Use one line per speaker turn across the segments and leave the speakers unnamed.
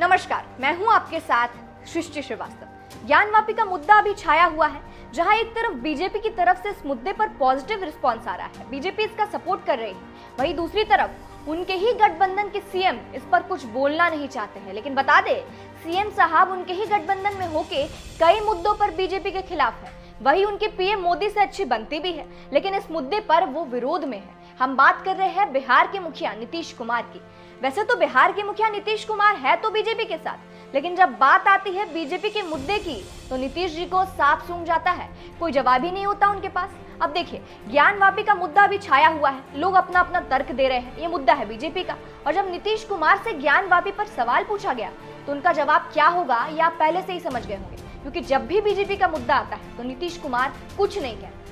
नमस्कार, मैं हूं आपके साथ सृष्टि श्रीवास्तव। ज्ञानवापी का मुद्दा अभी छाया हुआ है, जहां एक तरफ बीजेपी की तरफ से इस मुद्दे पर पॉजिटिव रिस्पांस आ रहा है, बीजेपी इसका सपोर्ट कर रही है, वहीं दूसरी तरफ उनके ही गठबंधन के सीएम इस पर कुछ बोलना नहीं चाहते हैं। लेकिन बता दे, सीएम साहब उनके ही गठबंधन में होके कई मुद्दों पर बीजेपी के खिलाफ है, वही उनके पीएम मोदी से अच्छी बनती भी है, लेकिन इस मुद्दे पर वो विरोध में है। हम बात कर रहे हैं बिहार के मुखिया नीतीश कुमार की। वैसे तो बिहार के मुखिया नीतीश कुमार है तो बीजेपी के साथ, लेकिन जब बात आती है बीजेपी के मुद्दे की तो नीतीश जी को साफ सूंघ जाता है, कोई जवाब ही नहीं होता उनके पास। अब देखिए, ज्ञानवापी का मुद्दा अभी छाया हुआ है, लोग अपना अपना तर्क दे रहे हैं, ये मुद्दा है बीजेपी का। और जब नीतीश कुमार से ज्ञानवापी पर सवाल पूछा गया तो उनका जवाब क्या होगा ये आप पहले से ही समझ गए होंगे, क्योंकि जब भी बीजेपी का मुद्दा आता है तो नीतीश कुमार कुछ नहीं कहते।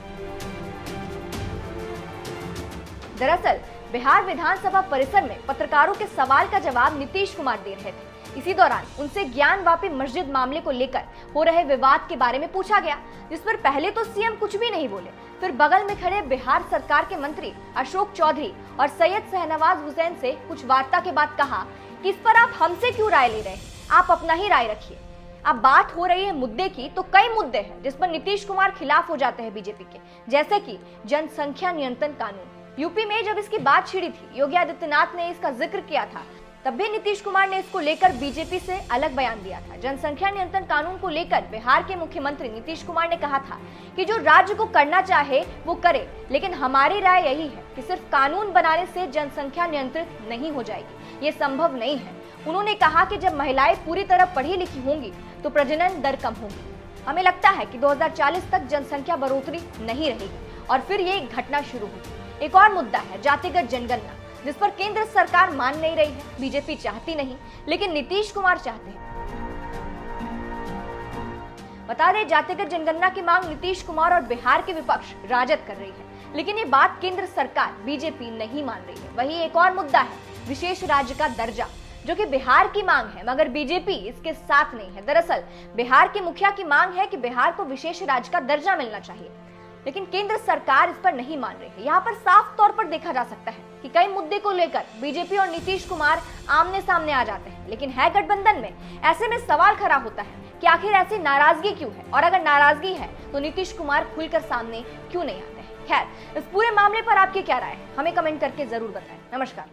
दरअसल बिहार विधानसभा परिसर में पत्रकारों के सवाल का जवाब नीतीश कुमार दे रहे थे। इसी दौरान उनसे ज्ञानवापी मस्जिद मामले को लेकर हो रहे विवाद के बारे में पूछा गया, जिस पर पहले तो सीएम कुछ भी नहीं बोले, फिर बगल में खड़े बिहार सरकार के मंत्री अशोक चौधरी और सैयद शहनवाज हुसैन से कुछ वार्ता के बाद कहा कि इस पर आप हमसे क्यों राय ले रहे हैं, आप अपना ही राय रखिए। अब बात हो रही है मुद्दे की, तो कई मुद्दे हैं जिस पर नीतीश कुमार खिलाफ हो जाते हैं बीजेपी के, जैसे कि जनसंख्या नियंत्रण कानून। यूपी में जब इसकी बात छिड़ी थी, योगी आदित्यनाथ ने इसका जिक्र किया था, तब भी नीतीश कुमार ने इसको लेकर बीजेपी से अलग बयान दिया था। जनसंख्या नियंत्रण कानून को लेकर बिहार के मुख्यमंत्री नीतीश कुमार ने कहा था कि जो राज्य को करना चाहे वो करे, लेकिन हमारी राय यही है कि सिर्फ कानून बनाने से जनसंख्या नियंत्रित नहीं हो जाएगी, ये संभव नहीं है। उन्होंने कहा कि जब महिलाएं पूरी तरह पढ़ी लिखी होंगी तो प्रजनन दर कम होगी। हमें लगता है कि 2040 तक जनसंख्या बढ़ोतरी नहीं रहेगी और फिर ये घटना शुरू होगी। एक और मुद्दा है जातिगत जनगणना, जिस पर केंद्र सरकार मान नहीं रही है, बीजेपी चाहती नहीं, लेकिन नीतीश कुमार चाहते हैं। बता दें, जातिगत जनगणना की मांग नीतीश कुमार और बिहार के विपक्ष राजद कर रही है, लेकिन ये बात केंद्र सरकार बीजेपी नहीं मान रही है। वहीं एक और मुद्दा है विशेष राज्य का दर्जा, जो कि बिहार की मांग है, मगर बीजेपी इसके साथ नहीं है। दरअसल बिहार के मुखिया की मांग है कि बिहार को विशेष राज्य का दर्जा मिलना चाहिए, लेकिन केंद्र सरकार इस पर नहीं मान रही है। यहाँ पर साफ तौर पर देखा जा सकता है कि कई मुद्दे को लेकर बीजेपी और नीतीश कुमार आमने सामने आ जाते हैं, लेकिन है गठबंधन में। ऐसे में सवाल खड़ा होता है कि आखिर ऐसी नाराजगी क्यों है, और अगर नाराजगी है तो नीतीश कुमार खुलकर सामने क्यों नहीं आते हैं। खैर, इस पूरे मामले पर आपकी क्या राय है, हमें कमेंट करके जरूर बताएं। नमस्कार।